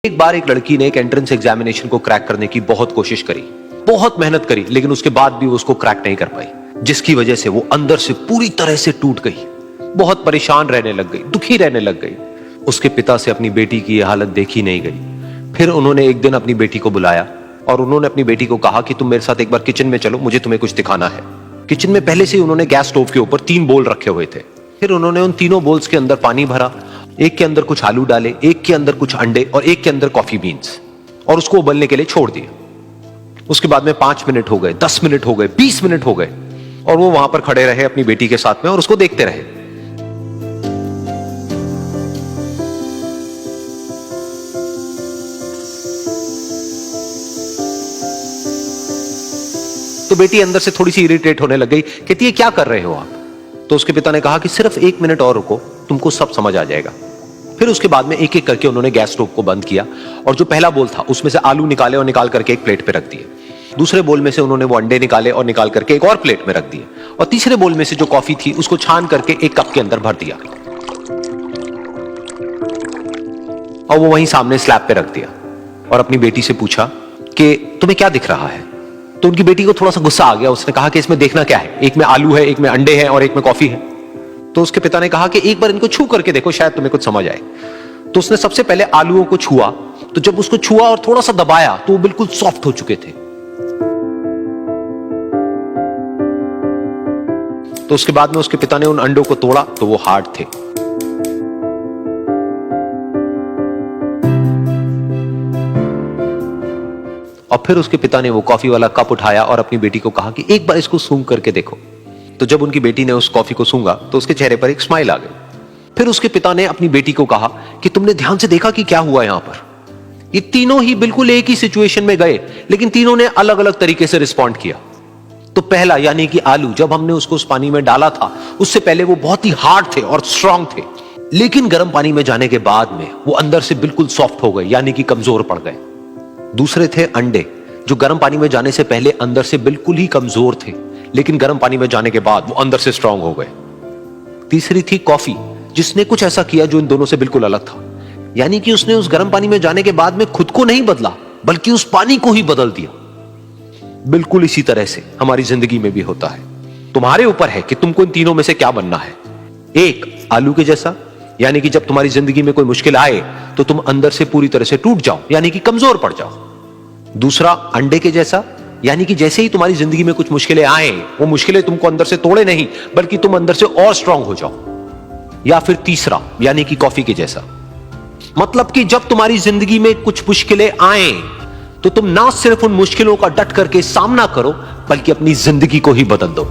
एक बार एक लड़की ने एक एंट्रेंस एग्जामिनेशन को क्रैक करने की बहुत कोशिश करी, बहुत मेहनत करी, लेकिन उसके बाद भी वो उसको क्रैक नहीं कर पाई, जिसकी वजह से वो अंदर से पूरी तरह से टूट गई, बहुत परेशान रहने लग गई, दुखी रहने लग गई। उसके पिता से अपनी बेटी की यह हालत देखी नहीं गई। फिर उन्होंने एक दिन अपनी बेटी को बुलाया और उन्होंने अपनी बेटी को कहा कि तुम मेरे साथ एक बार किचन में चलो, मुझे तुम्हें कुछ दिखाना है। किचन में पहले से ही उन्होंने गैस स्टोव के ऊपर 3 बोल रखे हुए थे। फिर उन्होंने उन तीनों बोल्स के अंदर पानी भरा, एक के अंदर कुछ आलू डाले, एक के अंदर कुछ अंडे और एक के अंदर कॉफी बीन्स, और उसको उबलने के लिए छोड़ दिया। उसके बाद में 5 मिनट हो गए, 10 मिनट हो गए, 20 मिनट हो गए, और वो वहां पर खड़े रहे अपनी बेटी के साथ में और उसको देखते रहे। तो बेटी अंदर से थोड़ी सी इरिटेट होने लग गई, कहती है क्या कर रहे हो आप? तो उसके पिता ने कहा कि सिर्फ 1 मिनट और रुको, तुमको सब समझ आ जाएगा। फिर उसके बाद में एक एक करके उन्होंने गैस स्टोव को बंद किया और जो पहला बोल था उसमें से आलू निकाले और निकाल करके एक प्लेट पे रख दिए। दूसरे बोल में से उन्होंने वो अंडे निकाले और निकाल करके एक और प्लेट में रख दिए, और तीसरे बोल में से जो कॉफी थी उसको छान करके एक कप के अंदर भर दिया और वो वहीं सामने स्लैब पे रख दिया और अपनी बेटी से पूछा कि तुम्हें क्या दिख रहा है? तो उनकी बेटी को थोड़ा सा गुस्सा आ गया। उसने कहा कि इसमें देखना क्या है, एक में आलू है, एक में अंडे हैं और एक में कॉफी है। तो उसके पिता ने कहा कि एक बार इनको छू करके देखो, शायद तुम्हें कुछ समझ आए। तो उसने सबसे पहले आलूओं को छुआ, तो जब उसको छुआ और थोड़ा सा दबाया तो वो बिल्कुल सॉफ्ट हो चुके थे। तो उसके बाद में उसके पिता ने उन अंडों को तोड़ा तो वो हार्ड थे। और फिर उसके पिता ने वो कॉफी वाला कप उठाया और अपनी बेटी को कहा कि एक बार इसको सूंघ करके देखो। तो जब उनकी बेटी ने उस कॉफी को सूंघा तो उसके चेहरे पर एक स्माइल आ गई। फिर उसके पिता ने अपनी बेटी को कहा कि तुमने ध्यान से देखा कि क्या हुआ यहां पर? ये तीनों ही बिल्कुल एक ही सिचुएशन में गए, लेकिन तीनों ने अलग अलग तरीके से रिस्पॉन्ड किया। तो पहला यानी कि आलू, जब हमने उसको उस पानी में डाला था उससे पहले वो बहुत ही हार्ड थे और स्ट्रांग थे, लेकिन गर्म पानी में जाने के बाद में वो अंदर से बिल्कुल सॉफ्ट हो गए, यानी कि कमजोर पड़ गए। दूसरे थे अंडे, जो गर्म पानी में जाने से पहले अंदर से बिल्कुल ही कमजोर थे, लेकिन गर्म पानी में जाने के बाद वो अंदर से स्ट्रांग हो गए। तीसरी थी कॉफी, जिसने कुछ ऐसा किया जो इन दोनों से बिल्कुल अलग था, यानी कि उसने उस गर्म पानी में जाने के बाद में खुद को नहीं बदला, बल्कि उस पानी को ही बदल दिया। बिल्कुल इसी तरह से हमारी जिंदगी में भी होता है। तुम्हारे ऊपर है कि तुमको इन तीनों में से क्या बनना है। एक, आलू के जैसा, यानी कि जब तुम्हारी जिंदगी में कोई मुश्किल आए तो तुम अंदर से पूरी तरह से टूट जाओ, यानी कि कमजोर पड़ जाओ। दूसरा, अंडे के जैसा, यानी कि जैसे ही तुम्हारी जिंदगी में कुछ मुश्किलें आए, वो मुश्किलें तुमको अंदर से तोड़े नहीं, बल्कि तुम अंदर से और स्ट्रांग हो जाओ। या फिर तीसरा, यानी कि कॉफी के जैसा, मतलब कि जब तुम्हारी जिंदगी में कुछ मुश्किलें आए तो तुम ना सिर्फ उन मुश्किलों का डट करके सामना करो, बल्कि अपनी जिंदगी को ही बदल दो।